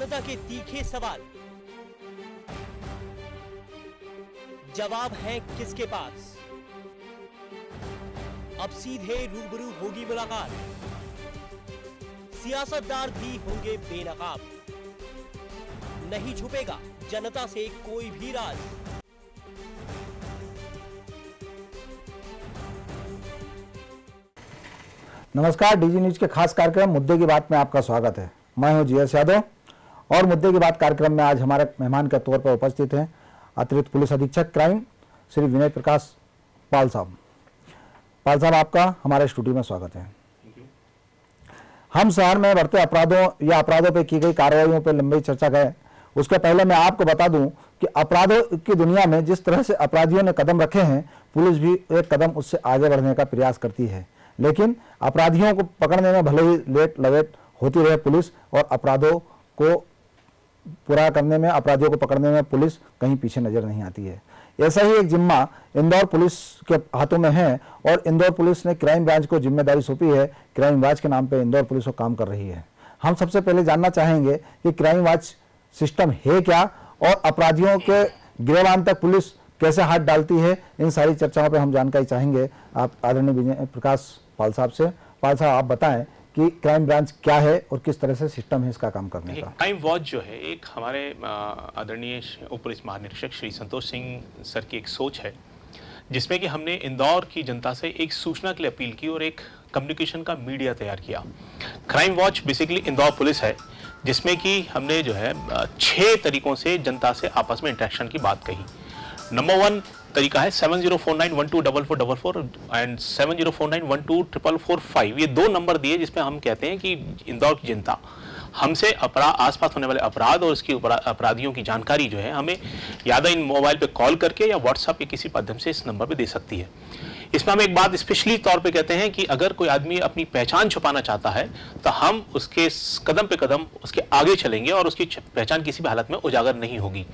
जनता के तीखे सवाल, जवाब है किसके पास? अब सीधे रूबरू होगी मुलाकात, सियासतदार भी होंगे बेनकाब, नहीं छुपेगा जनता से कोई भी राज। नमस्कार, डीजी न्यूज के खास कार्यक्रम मुद्दे की बात में आपका स्वागत है। मैं हूं जीएस यादव और मुद्दे की बात कार्यक्रम में आज हमारे मेहमान के तौर पर उपस्थित हैं अतिरिक्त पुलिस अधीक्षक क्राइम श्री विनय प्रकाश पाल साहब। पाल साहब, आपका हमारे स्टूडियो में स्वागत है। हम शहर में बढ़ते अपराधों या अपराधों पर की गई कार्रवाइयों पर लंबी चर्चा करें, उसके पहले मैं आपको बता दूं कि अपराधों की दुनिया में जिस तरह से अपराधियों ने कदम रखे हैं, पुलिस भी एक कदम उससे आगे बढ़ने का प्रयास करती है। लेकिन अपराधियों को पकड़ने में भले ही लेट लवेट होती रहे पुलिस, और अपराधों को पूरा करने में, अपराधियों को पकड़ने में पुलिस कहीं पीछे नजर नहीं आती है। ऐसा ही एक जिम्मा इंदौर पुलिस के हाथों में है और इंदौर पुलिस ने क्राइम ब्रांच को जिम्मेदारी सौंपी है। क्राइम वॉच के नाम पे इंदौर पुलिस को काम कर रही है। हम सबसे पहले जानना चाहेंगे कि क्राइम वॉच सिस्टम है क्या और अपराधियों के गिरफ्तार तक पुलिस कैसे हाथ डालती है। इन सारी चर्चाओं पे हम जानकारी चाहेंगे आप आदरणीय विनय प्रकाश पाल साहब से। पाल साहब, आप बताएं कि क्राइम ब्रांच क्या है और किस तरह से सिस्टम है इसका काम करने का। क्राइम वॉच जो है एक हमारे आदरणीय उप पुलिस महानिरीक्षक श्री संतोष सिंह सर की एक सोच है, जिसमें कि हमने इंदौर की जनता से एक सूचना के लिए अपील की और एक कम्युनिकेशन का मीडिया तैयार किया। Crime watch basically Indore police है, जिसमें कि हमने जो है 6 तरीकों से जनता से आपस में इंटरेक्शन की बात कही। नंबर 1 तरीका है 7049124444 एंड 7049124445। ये 2 नंबर दिए जिसमें हम कहते हैं कि इंदौर की जनता हमसे आसपास होने वाले अपराध और उसकी अपराधियों की जानकारी जो है हमें या इन मोबाइल पे कॉल करके या व्हाट्सएप या किसी माध्यम से इस नंबर पे दे सकती है। इसमें हम एक बात स्पेशली तौर पे कहते हैं कि अगर कोई आदमी अपनी पहचान छुपाना चाहता है तो हम उसके कदम पे कदम उसके आगे चलेंगे और उसकी पहचान किसी भी हालत में उजागर नहीं होगी।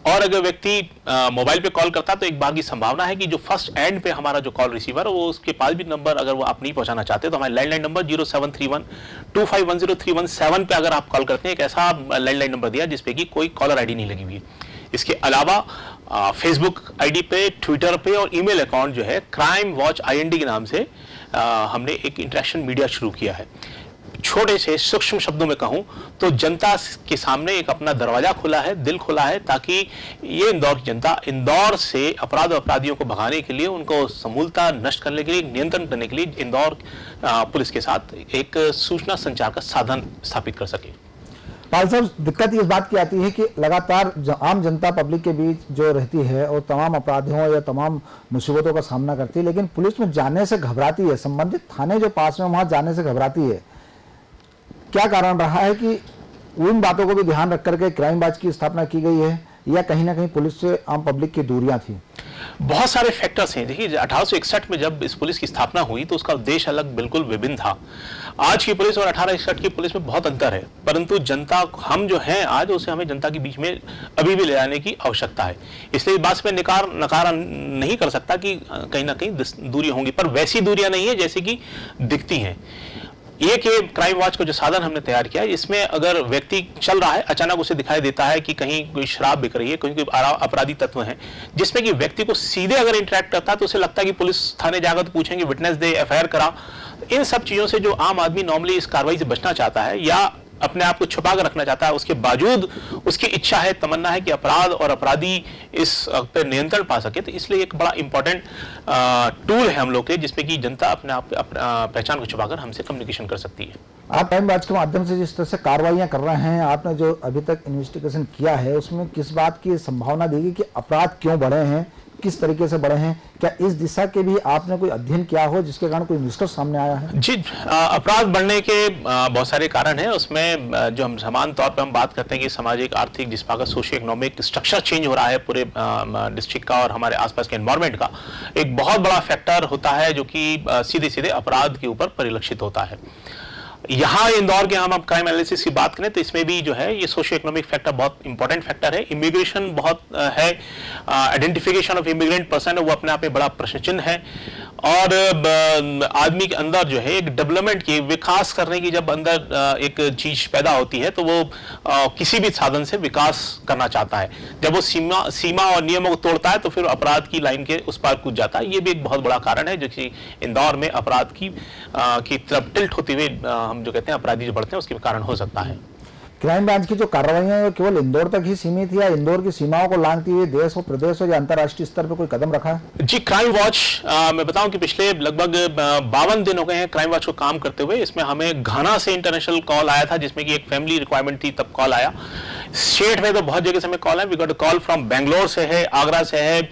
और अगर व्यक्ति मोबाइल पे कॉल करता है तो एक बार की संभावना है कि जो फर्स्ट एंड पे हमारा जो कॉल रिसीवर है वो उसके पास भी नंबर अगर वो आप नहीं पहुंचाना चाहते तो हमारे लैंडलाइन नंबर 0731251037 पे अगर आप कॉल करते हैं, एक ऐसा लैंडलाइन नंबर दिया जिसपे कि कोई कॉलर आईडी नहीं लगी हुई है। इसके अलावा फेसबुक आईडी पे, ट्विटर पे और ईमेल अकाउंट जो है क्राइम वॉच IND के नाम से हमने एक इंटरेक्शन मीडिया शुरू किया है। छोटे से सूक्ष्म शब्दों में कहूं तो जनता के सामने एक अपना दरवाजा खुला है, दिल खुला है, ताकि ये इंदौर की जनता इंदौर से अपराध और अपराधियों को भगाने के लिए, उनको समूलता नष्ट करने के लिए, नियंत्रण करने के लिए इंदौर पुलिस के साथ एक सूचना संचार का साधन स्थापित कर सके। पाल साहब, दिक्कत इस बात की आती है कि लगातार आम जनता पब्लिक के बीच जो रहती है और तमाम अपराधियों या तमाम मुसीबतों का सामना करती है, लेकिन पुलिस में जाने से घबराती है। संबंधित थाने जो पास में वहां जाने से घबराती है। क्या कारण रहा है कि उन बातों को भी ध्यान रख करके क्राइम ब्रांच की स्थापना की गई है, या कहीं ना कहीं पुलिस से आम पब्लिक की दूरियां थी? बहुत सारे फैक्टर्स हैं। देखिए, 1861 में जब इस पुलिस की स्थापना हुई तो उसका उद्देश्य अलग बिल्कुल विभिन्न था। आज की पुलिस और 1861 की पुलिस में बहुत अंतर है, परंतु जनता हम जो हैं आज, उसे हमें जनता के बीच में अभी भी ले जाने की आवश्यकता है। इसलिए इस बात से मैं नकार नहीं कर सकता कि कहीं ना कहीं दूरियां होंगी, पर वैसी दूरियां नहीं है जैसे कि दिखती हैं। ये कि क्राइम वॉच को जो साधन हमने तैयार किया, इसमें अगर व्यक्ति चल रहा है, अचानक उसे दिखाई देता है कि कहीं कोई शराब बिक रही है, कहीं कोई अपराधी तत्व हैं, जिसमें कि व्यक्ति को सीधे अगर इंटरेक्ट करता है तो उसे लगता है कि पुलिस थाने जाकर तो पूछेंगे, विटनेस दे, FIR करा। इन सब चीजों से जो आम आदमी नॉर्मली इस कार्रवाई से बचना चाहता है या अपने आप को छुपा कर रखना चाहता है, उसके बावजूद उसकी इच्छा है, तमन्ना है कि अपराध और अपराधी इस पर नियंत्रण पा सके, तो इसलिए एक बड़ा इंपॉर्टेंट टूल है हम लोग के, जिसपे कि जनता अपने आप पहचान को छुपाकर हमसे कम्युनिकेशन कर सकती है। आप क्राइम ब्रांच के माध्यम से जिस तरह से कार्रवाइयां कर रहे हैं, आपने जो अभी तक इन्वेस्टिगेशन किया है, उसमें किस बात की संभावना देगी कि अपराध क्यों बढ़े हैं, किस तरीके से बढ़े हैं? क्या इस दिशा के भी आपने कोई अध्ययन किया हो जिसके कारण कोई निष्कर्ष सामने आया है? जी, अपराध बढ़ने के बहुत सारे कारण हैं। उसमें जो हम समान तौर पे हम बात करते हैं कि सामाजिक, आर्थिक, जिस प्रकार सोशियो इकोनॉमिक स्ट्रक्चर चेंज हो रहा है पूरे डिस्ट्रिक्ट का और हमारे आसपास के एनवायरनमेंट का, एक बहुत बड़ा फैक्टर होता है जो कि सीधे सीधे अपराध के ऊपर परिलक्षित होता है। यहाँ इंदौर के हम क्राइम एनालिसिस की बात करें तो इसमें भी जो है ये सोशियो इकोनॉमिक फैक्टर बहुत इंपॉर्टेंट फैक्टर है। इमिग्रेशन बहुत है, आइडेंटिफिकेशन ऑफ इमिग्रेंट पर्सन वो अपने आप में बड़ा प्रश्न चिन्ह है। और आदमी के अंदर जो है एक डेवलपमेंट की, विकास करने की जब अंदर एक चीज पैदा होती है तो वो किसी भी साधन से विकास करना चाहता है। जब वो सीमा और नियमों को तोड़ता है तो फिर अपराध की लाइन के उस पार कूद जाता है। ये भी एक बहुत बड़ा कारण है जो कि इंदौर में अपराध की तरफ टिल्ट होते हुए हम जो कहते हैं अपराधी जो बढ़ते हैं उसके कारण हो सकता है। क्राइम ब्रांच की जो कार्रवाइयां हैं केवल इंदौर तक ही सीमित या इंदौर की सीमाओं को लांघती हुई देश और प्रदेश और या अंतर्राष्ट्रीय स्तर पर कोई कदम रखा है? जी, क्राइम वॉच मैं बताऊं कि पिछले लगभग 52 दिन हो गए हैं क्राइम वॉच को काम करते हुए। इसमें हमें घाना से इंटरनेशनल कॉल आया था जिसमें कि एक फैमिली रिक्वायरमेंट थी, तब कॉल आया। स्टेट में तो बहुत जगह से हमें कॉल है। We got call from Bangalore से है, आगरा से है,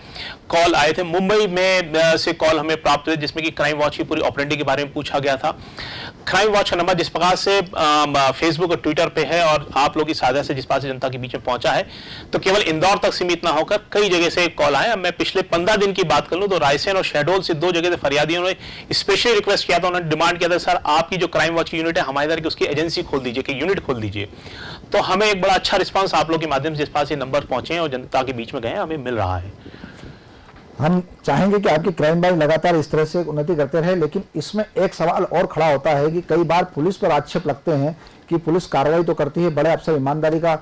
कॉल आए थे। मुंबई में से कॉल हमें प्राप्त हुए जिसमें कि क्राइम वॉच की पूरी ऑपरेटिंग के बारे में पूछा गया था। क्राइम वॉच का नंबर जिस प्रकार से फेसबुक और ट्विटर पे है और आप लोग की साझा से जिस प्रकार से जनता के बीच में पहुंचा है, तो केवल इंदौर तक सीमित ना होकर कई जगह से कॉल आए। अब मैं पिछले 15 दिन की बात कर लूं तो रायसेन और शहडोल से 2 जगह से फरियादियों ने स्पेशली रिक्वेस्ट किया था, उन्होंने डिमांड किया था सर आपकी जो क्राइम वॉच की यूनिट है हमारे इधर की उसकी एजेंसी खोल दीजिए, कि यूनिट खोल दीजिए। तो हमें एक बड़ा अच्छा रिस्पांस आप लोग के माध्यम से जिस पास ये नंबर पहुंचे और जनता के बीच में गए हमें मिल रहा है। हम चाहेंगे कि आपकी क्राइम ब्रांच लगातार इस तरह से उन्नति करते रहे, लेकिन इसमें एक सवाल और खड़ा होता है कि कई बार पुलिस पर आक्षेप लगते हैं कि पुलिस कार्रवाई तो करती है, बड़े अफसर ईमानदारी का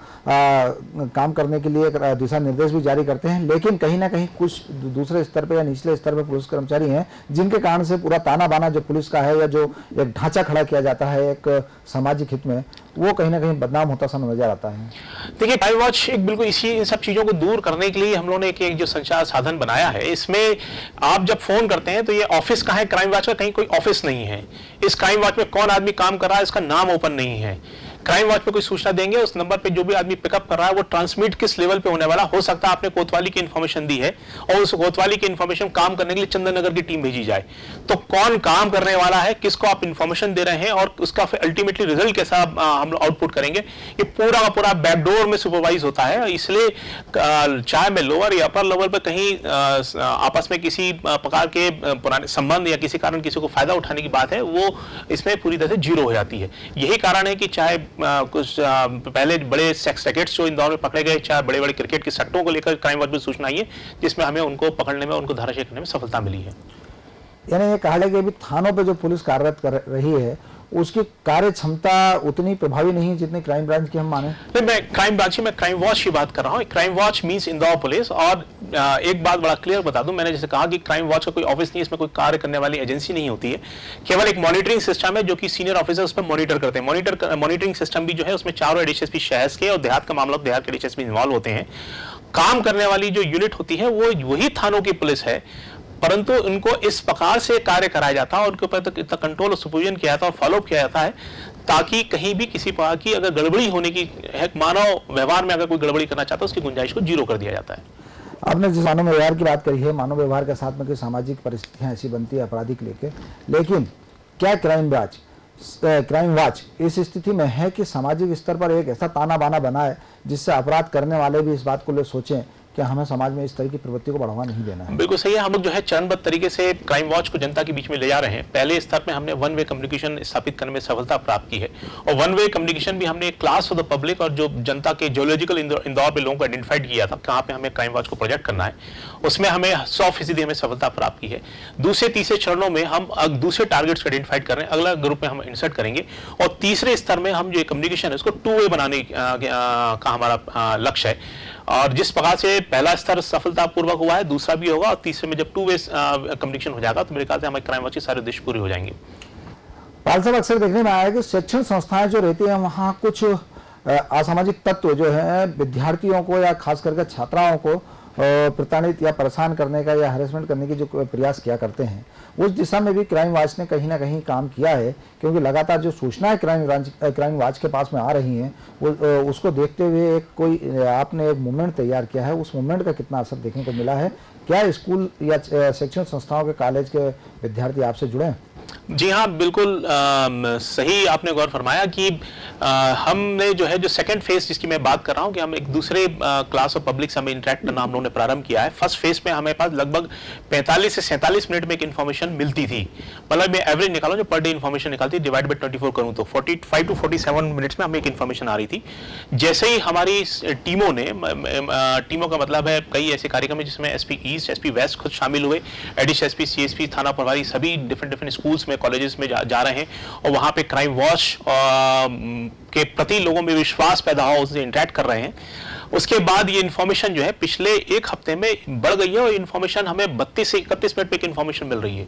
काम करने के लिए दिशा निर्देश भी जारी करते हैं, लेकिन कहीं ना कहीं कुछ दूसरे स्तर पे या निचले स्तर पे पुलिस कर्मचारी हैं जिनके कारण से पूरा ताना बाना जो पुलिस का है या जो एक ढांचा खड़ा किया जाता है एक सामाजिक हित में, वो कहीं ना कहीं बदनाम होता सा नजर आता है। देखिए, क्राइम वॉच एक बिल्कुल इन सब चीजों को दूर करने के लिए हम लोगों ने एक जो संचार साधन बनाया है। इसमें आप जब फोन करते हैं तो ये ऑफिस कहाँ है क्राइम वॉच का, कहीं कोई ऑफिस नहीं है। इस क्राइम वॉच में कौन आदमी काम कर रहा है इसका नाम ओपन नहीं है। क्राइम वॉच पे कोई सूचना देंगे, उस नंबर पे जो भी आदमी पिकअप कर रहा है वो ट्रांसमिट किस लेवल पे होने वाला, हो सकता है आपने कोतवाली की इन्फॉर्मेशन दी है और उस कोतवाली की इन्फॉर्मेशन काम करने के लिए चंदन नगर की टीम भेजी जाए, तो कौन काम करने वाला है, किसको आप इन्फॉर्मेशन दे रहे हैं और उसका फिर अल्टीमेटली रिजल्ट कैसा हम आउटपुट करेंगे, ये पूरा का पूरा बैकडोर में सुपरवाइज होता है। इसलिए चाहे मैं लोअर या अपर लेवल पर कहीं आपस में किसी प्रकार के पुराने संबंध या किसी कारण किसी को फायदा उठाने की बात है, वो इसमें पूरी तरह से जीरो हो जाती है। यही कारण है कि चाहे कुछ पहले बड़े सेक्स रैकेट्स जो इंदौर में पकड़े गए, चाहे बड़े बड़े क्रिकेट के सट्टों को लेकर क्राइम वॉच में सूचना आई है जिसमें हमें उनको पकड़ने में, उनको धाराशायी करने में सफलता मिली है। यानी ये कहा कि अभी थानों पे जो पुलिस कार्यरत कर रही है उसकी कार्य क्षमता उतनी प्रभावी नहीं है जितनी क्राइम ब्रांच की हम माने। नहीं, मैं क्राइम ब्रांच में क्राइम वॉच की बात कर रहा हूँ। Crime watch means Indore police. और एक बात बड़ा क्लियर बता दूं, मैंने जैसे कहा कि क्राइम वॉच का कोई ऑफिस नहीं है, इसमें कोई कार्य करने वाली एजेंसी नहीं होती है, केवल एक मॉनिटरिंग सिस्टम है जो कि सीनियर ऑफिसर उस पर मॉनिटर करते हैं। मॉनिटरिंग सिस्टम भी जो है उसमें चारों एडीएसपी शहर के और देहात का मामला देहात के एडीएसपी इन्वॉल्व होते हैं। काम करने वाली जो यूनिट होती है वो वही थानों की पुलिस है, परंतु उनको इस प्रकार से कार्य कराया जाता है और उनके ऊपर इतना कंट्रोल और सुपरविजन किया जाता है और फॉलोअप किया जाता है ताकि कहीं भी किसी प्रकार की अगर गड़बड़ी होने की है, मानव व्यवहार में अगर कोई गड़बड़ी करना चाहता है उसकी गुंजाइश को जीरो कर दिया जाता है। आपने जिस मानव व्यवहार की बात करी है, मानव व्यवहार के साथ में कोई सामाजिक परिस्थितियां ऐसी बनती है अपराधिक लेके, लेकिन क्या क्राइम वॉच इस स्थिति में है कि सामाजिक स्तर पर एक ऐसा ताना बाना बनाए जिससे अपराध करने वाले भी इस बात को ले सोचें कि हमें समाज में इस तरह की प्रवृत्ति को बढ़ावा नहीं देना है? बिल्कुल सही है। हम लोग जो है चरणबद्ध तरीके से क्राइम वॉच को जनता के बीच में ले जा रहे हैं। पहले स्तर में हमने वन वे कम्युनिकेशन स्थापित करने में सफलता प्राप्त की है और वन वे कम्युनिकेशन भी हमने क्लास फॉर द पब्लिक और जो जनता के जियोलॉजिकल इंदौर पे लोगों को आइडेंटिफाइड किया था कहाँ पे हमें क्राइम वॉच को प्रोजेक्ट करना है, उसमें हमें 100% हमें सफलता प्राप्त की है। दूसरे तीसरे चरणों में हम दूसरे टारगेट्स को आइडेंटिफाइड कर रहे हैं, अगला ग्रुप में हम इंसर्ट करेंगे और तीसरे स्तर में हम जो कम्युनिकेशन है उसको 2 वे बनाने का हमारा लक्ष्य है। और जिस प्रकार से पहला स्तर सफलतापूर्वक हुआ है, दूसरा भी होगा और तीसरे में जब 2 वे कम्युनिकेशन हो जाएगा तो मेरे ख्याल से हमारे क्राइम वॉच के सारे उद्देश्य पूरे हो जाएंगे। पाल साहब, अक्सर देखने में आया है कि शिक्षण संस्थाएं जो रहती हैं वहाँ कुछ असामाजिक तत्व जो है विद्यार्थियों को या खास करके छात्राओं को प्रताड़ित या परेशान करने का या हैरेसमेंट करने की जो प्रयास किया करते हैं, उस दिशा में भी क्राइम वॉच ने कहीं ना कहीं काम किया है, क्योंकि लगातार जो सूचनाएं क्राइम वॉच के पास में आ रही हैं वो उसको देखते हुए आपने एक मूवमेंट तैयार किया है। उस मूवमेंट का कितना असर देखने को मिला है? क्या स्कूल या शिक्षण संस्थाओं के कॉलेज के विद्यार्थी आपसे जुड़े हैं? जी हाँ, बिल्कुल सही आपने गौर फरमाया कि हमने जो है जो सेकंड फेज जिसकी मैं बात कर रहा हूँ कि हम एक दूसरे क्लास ऑफ पब्लिक से हमें इंटरेक्ट करना हम लोगों ने प्रारंभ किया है। फर्स्ट फेज में हमें पास लगभग 45 से 47 मिनट में एक इन्फॉर्मेशन मिलती थी। मतलब मैं एवरेज निकालूं जो पर डे इन्फॉर्मेशन निकालती डिवाइड बाई 24 करूँ तो 45 टू 47 मिनट्स में हमें एक इन्फॉर्मेशन आ रही थी। जैसे ही हमारी टीमों ने, टीमों का मतलब है कई ऐसे कार्यक्रम है जिसमें एसपी ईस्ट, एसपी वेस्ट खुद शामिल हुए, एडिशनल एसपी, सीएसपी, थाना प्रभारी सभी डिफरेंट स्कूल्स में, कॉलेजेस में जा रहे हैं और वहां पे क्राइम वॉच के प्रति लोगों में विश्वास पैदा हो, उससे इंटरेक्ट कर रहे हैं। उसके बाद ये इन्फॉर्मेशन जो है पिछले एक हफ्ते में बढ़ गई है और इन्फॉर्मेशन हमें 32 से 31 मिनट पे इन्फॉर्मेशन मिल रही है।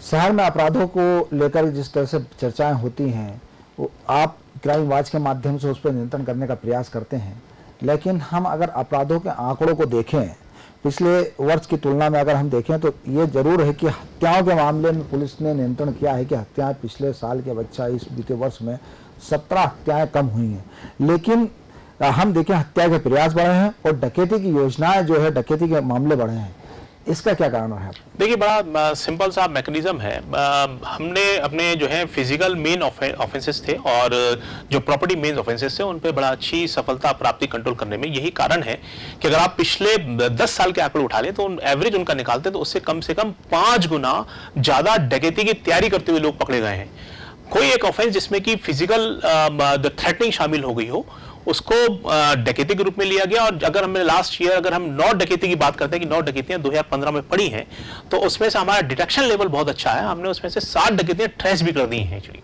शहर में अपराधों को लेकर जिस तरह से चर्चाएं होती हैं, वो आप क्राइम वॉच के माध्यम से उस पर नियंत्रण करने का प्रयास करते हैं, लेकिन हम अगर अपराधों के आंकड़ों को देखें, पिछले वर्ष की तुलना में अगर हम देखें तो ये जरूर है कि हत्याओं के मामले में पुलिस ने नियंत्रण किया है कि हत्याएं पिछले साल के बच्चा इस बीते वर्ष में 17 हत्याएं कम हुई हैं। लेकिन हम देखें हत्या के प्रयास बढ़े हैं और डकैती की योजनाएं जो है, डकैती के मामले बढ़े हैं, इसका क्या कारण है? देखिए, बड़ा सिंपल सा मैकेनिज्म है। हमने अपने जो है फिजिकल मेन ऑफेंसेस थे और जो प्रॉपर्टी मेन ऑफेंसेस थे उन पे बड़ा अच्छी सफलता प्राप्ति कंट्रोल करने में। यही कारण है कि अगर आप पिछले 10 साल के आंकड़े उठा लें तो एवरेज उनका निकालते तो उससे कम 5 गुना ज्यादा डकैती की तैयारी करते हुए लोग पकड़े गए हैं। कोई एक ऑफेंस जिसमें कि फिजिकल थ्रेटनिंग शामिल हो गई हो उसको डकैती के रूप में लिया गया। और अगर हमने लास्ट ईयर अगर हम 9 डकैती की बात करते हैं कि 9 डकैतियां 2015 में पड़ी हैं, तो उसमें से हमारा डिटेक्शन लेवल बहुत अच्छा है। हमने उसमें से 60 डकैतियां ट्रेस भी कर दी हैं एक्चुअली।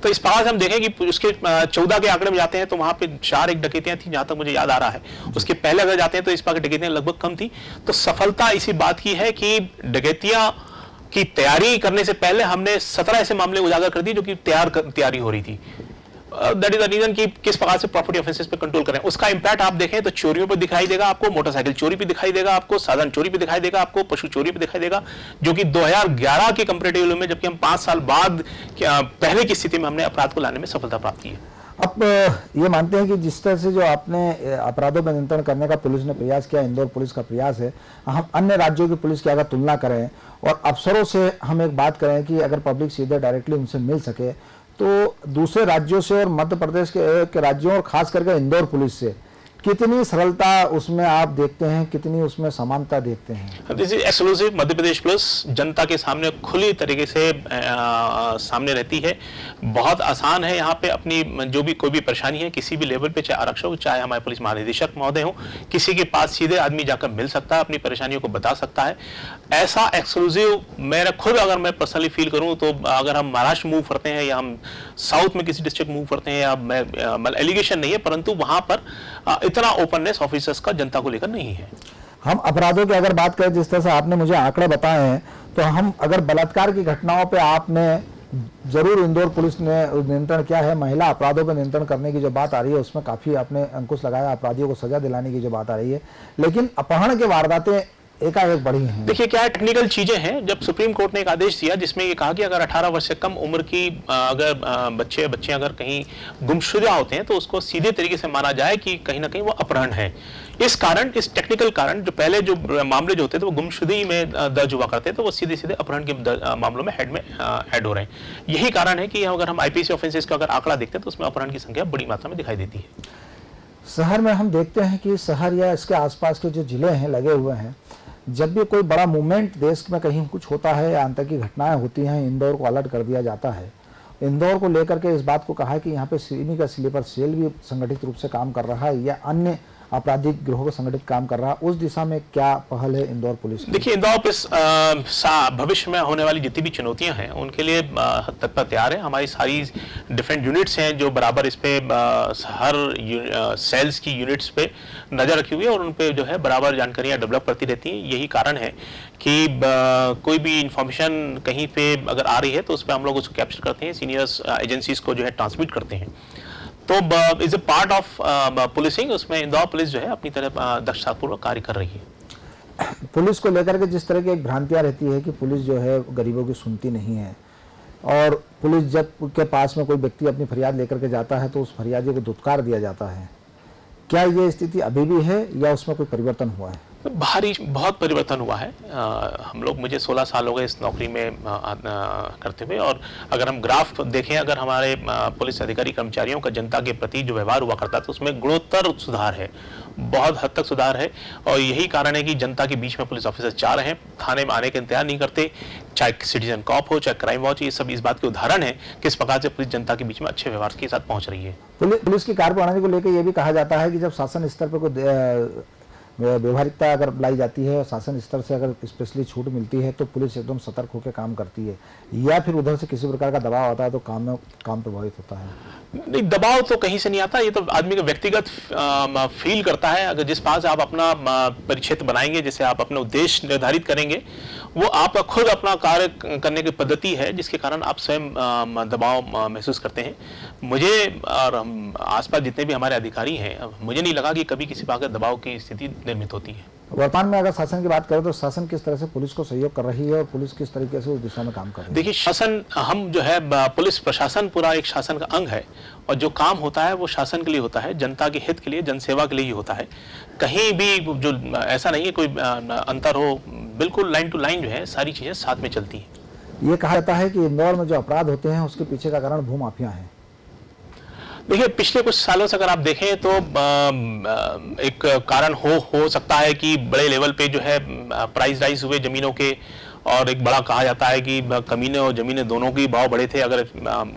तो इस प्रकार से हम देखें कि उसके 14 के आंकड़े में जाते हैं तो वहां पे 4 एक डकैतियां थी जहां तक मुझे याद आ रहा है। उसके पहले अगर जाते हैं तो इस प्रकार की डकैतियां लगभग कम थी। तो सफलता इसी बात की है कि डकैतियां की तैयारी करने से पहले हमने 17 ऐसे मामले उजागर कर दिए जो कि तैयारी हो रही थी। दैट इज द रीजन कि किस प्रकार से प्रॉपर्टी ऑफेंसेस पे कंट्रोल करें। उसका इंपैक्ट आप देखें तो चोरियों पे दिखाई देगा आपको, मोटरसाइकिल चोरी पे दिखाई देगा आपको, साधन चोरी पे दिखाई देगा आपको, पशु चोरी पे दिखाई देगा, जो कि 2011 के कंपैरेटिव में, जबकि हम 5 साल बाद पहले की स्थिति में हमने अपराध को लाने में सफलता प्राप्त की है। आप ये मानते हैं कि जिस तरह से जो आपने अपराधों पर नियंत्रण करने का पुलिस ने प्रयास किया, इंदौर पुलिस का प्रयास है, हम अन्य राज्यों की पुलिस की अगर तुलना करें और अफसरों से हम एक बात करें कि अगर पब्लिक सीधे डायरेक्टली उनसे मिल सके तो दूसरे राज्यों से और मध्य प्रदेश के राज्यों और खास करके इंदौर पुलिस से कितनी सरलता उसमें आप देखते हैं, कितनी उसमें समानता देखते हैं? This is exclusive Madhya Pradesh police जनता के सामने खुली तरीके से सामने रहती है। बहुत आसान है यहाँ पे अपनी जो भी कोई भी परेशानी है किसी भी लेवल पे, चाहे आरक्षक हो चाहे हमारे पुलिस महानिदेशक महोदय हो, किसी के पास सीधे आदमी जाकर मिल सकता है, अपनी परेशानियों को बता सकता है। ऐसा एक्सक्लूसिव मेरा खुद अगर मैं पर्सनली फील करूँ तो अगर हम महाराष्ट्र मूव करते हैं या हम साउथ में किसी डिस्ट्रिक्ट मूव करते हैं, या मैं एलिगेशन नहीं है परंतु वहां पर इतना ओपननेस ऑफिसर्स का जनता को लेकर नहीं है। हम अपराधों की अगर बात करें, जिस तरह से आपने मुझे आंकड़े बताए हैं, तो हम अगर बलात्कार की घटनाओं पे आपने जरूर इंदौर पुलिस ने नियंत्रण किया है। महिला अपराधों पर नियंत्रण करने की जो बात आ रही है उसमें काफी आपने अंकुश लगाया, अपराधियों को सजा दिलाने की जो बात आ रही है, लेकिन अपहरण के वारदातें एकाएक बढ़ी हैं। देखिए क्या है, टेक्निकल चीजें हैं। जब सुप्रीम कोर्ट ने एक आदेश दिया जिसमें ये कहा कि अगर 18 वर्ष से कम उम्र की अगर बच्चे अगर कहीं गुमशुदा होते हैं तो उसको सीधे तरीके से माना जाए कि कहीं ना कहीं वो अपहरण है। इस कारण, इस टेक्निकल कारण, जो पहले जो मामले जो होते थे वो गुमशुदगी में दर्ज हुआ करते थे, वो सीधे सीधे अपहरण के मामलों में ऐड हो रहे हैं। यही कारण है कि अगर हम आईपीसी ऑफेंसेस का अगर आंकड़ा देखते हैं तो उसमें अपहरण की संख्या बड़ी मात्रा में दिखाई देती है। शहर में हम देखते हैं कि शहर या इसके आसपास के जो जिले हैं लगे हुए हैं, जब भी कोई बड़ा मूवमेंट देश में कहीं कुछ होता है या आतंकी घटनाएं होती हैं, इंदौर को अलर्ट कर दिया जाता है। इंदौर को लेकर के इस बात को कहा है कि यहाँ पे सिमी का स्लीपर सेल भी संगठित रूप से काम कर रहा है या अन्य आपराधिक गिरोह को संगठित काम कर रहा है। उस दिशा में क्या पहल है इंदौर पुलिस की? देखिए, इंदौर पुलिस भविष्य में होने वाली जितनी भी चुनौतियां हैं उनके लिए तत्पर तैयार है। हमारी सारी डिफरेंट यूनिट्स हैं जो बराबर इस पे हर सेल्स की यूनिट्स पे नजर रखी हुई है और उन पे जो है बराबर जानकारियां डेवलप करती रहती हैं। यही कारण है कि कोई भी इंफॉर्मेशन कहीं पे अगर आ रही है तो उस पर हम लोग उसको कैप्चर करते हैं, सीनियर्स एजेंसीज को जो है ट्रांसमिट करते हैं। तो is a part of policing, उसमें इंदौर पुलिस जो है अपनी तरफ दक्षतापूर्वक कार्य कर रही है। पुलिस को लेकर के जिस तरह की एक भ्रांतियां रहती है कि पुलिस जो है गरीबों की सुनती नहीं है, और पुलिस जब के पास में कोई व्यक्ति अपनी फरियाद लेकर के जाता है तो उस फरियादी को धुतकार दिया जाता है, क्या ये स्थिति अभी भी है या उसमें कोई परिवर्तन हुआ है? भारी बहुत परिवर्तन हुआ है। हम लोग, मुझे 16 साल हो गए इस नौकरी में करते हुए, और अगर हम ग्राफ देखें, अगर हमारे पुलिस अधिकारी कर्मचारियों का जनता के प्रति जो व्यवहार हुआ करता था उसमें गुणोत्तर सुधार है, बहुत हद तक सुधार है। और यही कारण है कि जनता के बीच में पुलिस ऑफिसर चाह रहे हैं, थाने में आने के इंतजार नहीं करते, चाहे सिटीजन कॉप हो, चाहे क्राइम वॉच, ये सब इस बात के उदाहरण है किस प्रकार से पुलिस जनता के बीच में अच्छे व्यवहार के साथ पहुंच रही है। पुलिस की कार्यप्रणाली को लेकर यह भी कहा जाता है कि जब शासन स्तर पर कोई व्यवहारिकता अगर लाई जाती है, शासन स्तर से अगर स्पेशली छूट मिलती है, तो पुलिस एकदम सतर्क होकर काम करती है, या फिर उधर से किसी प्रकार का दबाव आता है तो काम प्रभावित होता है? नहीं, दबाव तो कहीं से नहीं आता, ये तो आदमी का व्यक्तिगत फील करता है। अगर जिस पास आप अपना परिक्षेत्र बनाएंगे, जैसे आप अपने उद्देश्य निर्धारित करेंगे, वो आपका खुद अपना कार्य करने की पद्धति है, जिसके कारण आप स्वयं दबाव महसूस करते हैं। मुझे और आसपास जितने भी हमारे अधिकारी हैं, मुझे नहीं लगा कि कभी किसी प्रकार के दबाव की स्थिति निर्मित होती है। वर्तमान में अगर शासन की बात करें तो शासन किस तरह से पुलिस को सहयोग कर रही है और पुलिस किस तरीके से उस दिशा में काम कर रही है? देखिए, शासन, हम जो है पुलिस प्रशासन पूरा एक शासन का अंग है, और जो काम होता है वो शासन के लिए होता है, जनता के हित के लिए, जनसेवा के लिए ही होता है। कहीं भी जो ऐसा नहीं है कोई अंतर हो, बिल्कुल लाइन टू लाइन जो है सारी चीजें साथ में चलती हैं। ये कहा जाता है कि इंदौर में जो अपराध होते हैं उसके पीछे का कारण भूमाफिया है। देखिए, पिछले कुछ सालों से अगर आप देखें तो एक कारण हो सकता है कि बड़े लेवल पे जो है प्राइस राइज हुए जमीनों के, और एक बड़ा कहा जाता है कि कमीने और जमीनें दोनों के भाव बढ़े थे, अगर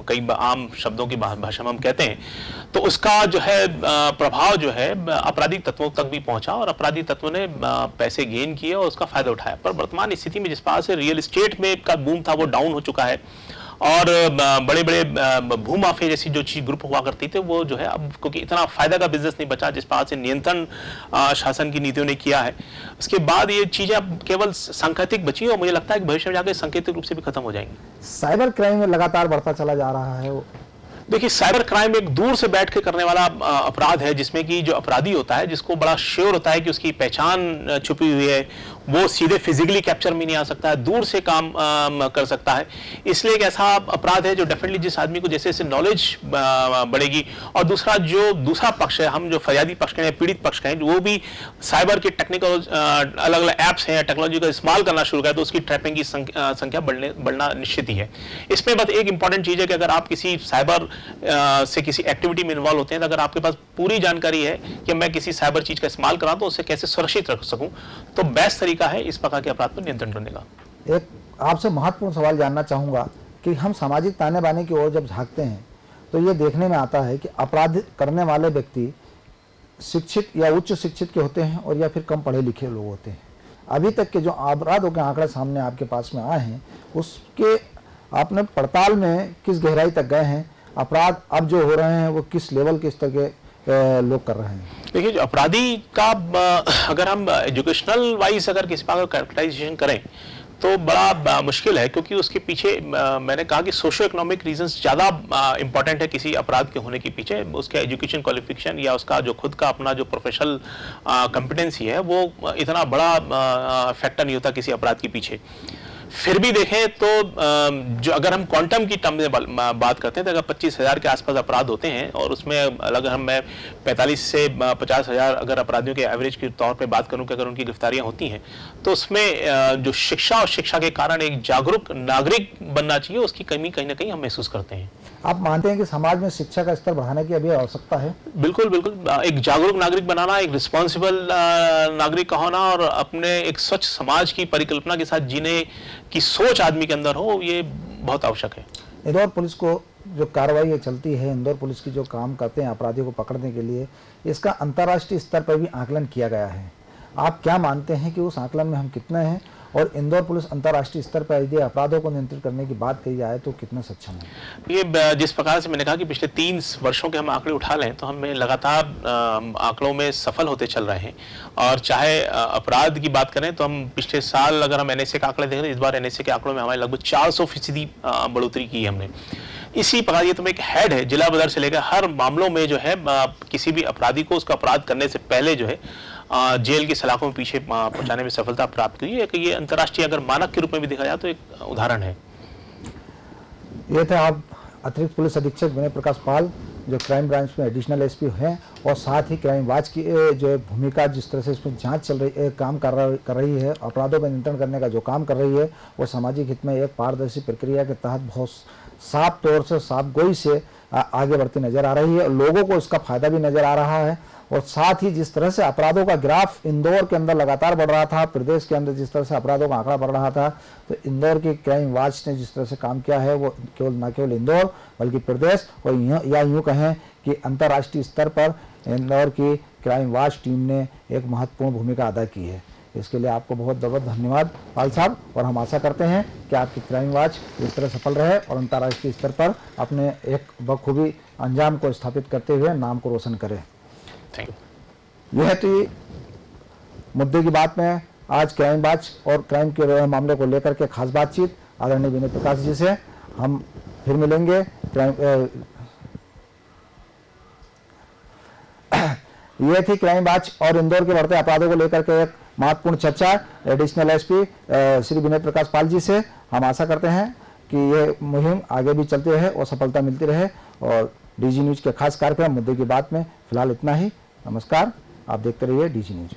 कई आम शब्दों की भाषा में हम कहते हैं, तो उसका जो है प्रभाव जो है आपराधिक तत्वों तक भी पहुंचा, और आपराधिक तत्वों ने पैसे गेन किए और उसका फायदा उठाया। पर वर्तमान स्थिति में जिस पास से रियल एस्टेट में का बूम था वो डाउन हो चुका है, और बड़े बड़े भूमाफिया जैसी जो चीज ग्रुप हुआ करती थे वो जो है अब, क्योंकि इतना फायदा का बिजनेस नहीं बचा जिस पास से नियंत्रण शासन की नीतियों ने किया है, उसके बाद ये चीजें अब केवल सांकेतिक बची, और मुझे लगता है कि भविष्य में जाकर सांकेतिक रूप से भी खत्म हो जाएंगी। साइबर क्राइम में लगातार बढ़ता चला जा रहा है। देखिए, साइबर क्राइम एक दूर से बैठ के करने वाला अपराध है, जिसमें कि जो अपराधी होता है, जिसको बड़ा श्योर होता है कि उसकी पहचान छुपी हुई है, वो सीधे फिजिकली कैप्चर में नहीं आ सकता है, दूर से काम कर सकता है। इसलिए एक ऐसा अपराध है जो डेफिनेटली जिस आदमी को जैसे जैसे नॉलेज बढ़ेगी, और दूसरा पक्ष है, हम जो फरियादी पक्ष हैं, पीड़ित पक्ष हैं, वो भी साइबर के टेक्निकल अलग अलग ऐप्स हैं, टेक्नोलॉजी का इस्तेमाल करना शुरू करें, तो उसकी ट्रैपिंग की संख्या बढ़ना निश्चित ही है। इसमें बस एक इंपॉर्टेंट चीज है कि अगर आप किसी साइबर से किसी एक्टिविटी में इन्वॉल्व होते हैं, तो अगर आपके पास पूरी जानकारी है कि मैं किसी साइबर चीज का इस्तेमाल कर रहा हूं तो उसे कैसे सुरक्षित रख सकूं, तो बेस्ट तरीका है इस प्रकार के अपराध पर नियंत्रण करने का। एक आपसे महत्वपूर्ण सवाल जानना चाहूंगा कि हम सामाजिक ताने बाने की ओर जब झांकते हैं तो ये देखने में आता है कि अपराध करने वाले व्यक्ति शिक्षित या उच्च शिक्षित के होते हैं और या फिर कम पढ़े लिखे लोग होते हैं। अभी तक के जो अपराधों के आंकड़े सामने आपके पास में आए हैं, उसके आपने पड़ताल में किस गहराई तक गए हैं? अपराध अब जो हो रहे हैं वो किस लेवल के स्तर के लोग कर रहे हैं? देखिए, जो अपराधी का अगर हम एजुकेशनल वाइज अगर किसी का कैरेक्टराइजेशन करें तो बड़ा मुश्किल है, क्योंकि उसके पीछे मैंने कहा कि सोशो इकोनॉमिक रीजंस ज़्यादा इंपॉर्टेंट है किसी अपराध के होने के पीछे। उसके एजुकेशन क्वालिफिकेशन या उसका जो खुद का अपना जो प्रोफेशनल कॉम्पिटेंसी है वो इतना बड़ा फैक्टर नहीं होता किसी अपराध के पीछे। फिर भी देखें तो जो अगर हम क्वांटम की टर्म में बात करते हैं तो अगर 25,000 के आसपास अपराध होते हैं, और उसमें अगर मैं 45 से 50,000 अगर अपराधियों के एवरेज के तौर पे बात करूं कि अगर उनकी गिरफ्तारियां होती हैं, तो उसमें जो शिक्षा और शिक्षा के कारण एक जागरूक नागरिक बनना चाहिए, उसकी कमी कहीं ना कहीं हम महसूस करते हैं। आप मानते हैं कि समाज में शिक्षा का स्तर बढ़ाने की अभी आवश्यकता है? बिल्कुल बिल्कुल, एक जागरूक नागरिक बनाना, एक रिस्पॉन्सिबल नागरिक का होना, और अपने एक स्वच्छ समाज की परिकल्पना के साथ जीने की सोच आदमी के अंदर हो, ये बहुत आवश्यक है। इंदौर पुलिस को जो कार्रवाई चलती है, इंदौर पुलिस की जो काम करते हैं अपराधियों को पकड़ने के लिए, इसका अंतर्राष्ट्रीय स्तर पर भी आकलन किया गया है। आप क्या मानते हैं कि उस आकलन में हम कितने हैं, और इंदौर पुलिस अंतर्राष्ट्रीय स्तर पर यदि अपराधों को नियंत्रित करने की बात कही जाए तो कितना सक्षम है? ये जिस प्रकार से मैंने कहा कि पिछले 3 वर्षों के हम आंकड़े उठा लें तो हमें लगातार आंकड़ों में सफल होते चल रहे हैं। और चाहे अपराध की बात करें तो हम पिछले साल अगर हम एनएसए के आंकड़े देखें, इस बार एनएसए के आंकड़ों में हमारे लगभग 400% बढ़ोतरी की हमने। इसी प्रकार ये तो एक हेड है, जिला बदर से लेकर हर मामलों में जो है किसी भी अपराधी को उसका अपराध करने से पहले जो है जेल की सलाखों में पीछे पहुंचाने में सफलता प्राप्त हुई है। कि ये अंतर्राष्ट्रीय अगर मानक के रूप में भी देखा जाए तो एक उदाहरण है। ये थे आप अतिरिक्त पुलिस अधीक्षक विनय प्रकाश पाल, जो क्राइम ब्रांच में एडिशनल एसपी हैं और साथ ही क्राइम वॉच की जो भूमिका जिस तरह से इसमें जांच चल रही है, काम कर रही है, अपराधों पर नियंत्रण करने का जो काम कर रही है वो सामाजिक हित में एक पारदर्शी प्रक्रिया के तहत बहुत साफ तौर से, साफ गोई से आगे बढ़ती नजर आ रही है। लोगों को इसका फायदा भी नजर आ रहा है और साथ ही जिस तरह से अपराधों का ग्राफ इंदौर के अंदर लगातार बढ़ रहा था, प्रदेश के अंदर जिस तरह से अपराधों का आंकड़ा बढ़ रहा था, तो इंदौर की क्राइम वॉच ने जिस तरह से काम किया है वो न केवल इंदौर बल्कि प्रदेश और या यूँ कहें कि अंतर्राष्ट्रीय स्तर पर इंदौर की क्राइम वॉच टीम ने एक महत्वपूर्ण भूमिका अदा की है। इसके लिए आपको बहुत बहुत धन्यवाद पाल साहब, और हम आशा करते हैं कि आपकी क्राइम वॉच इस तरह सफल रहे और अंतर्राष्ट्रीय स्तर पर अपने एक बखूबी अंजाम को स्थापित करते हुए नाम को रोशन करे। Thank you. यह थी मुद्दे की बात में आज क्राइम वॉच और क्राइम के मामले को लेकर के खास बातचीत आदरणीय विनय प्रकाश जी से। हम फिर मिलेंगे ये थी क्राइम वॉच और इंदौर के बढ़ते अपराधों को लेकर के एक महत्वपूर्ण चर्चा एडिशनल एसपी श्री विनय प्रकाश पाल जी से। हम आशा करते हैं कि ये मुहिम आगे भी चलती रहे और सफलता मिलती रहे। और डीजी न्यूज के खास कार्यक्रम मुद्दे की बात में फिलहाल इतना ही। नमस्कार, आप देखते रहिए डीजी न्यूज।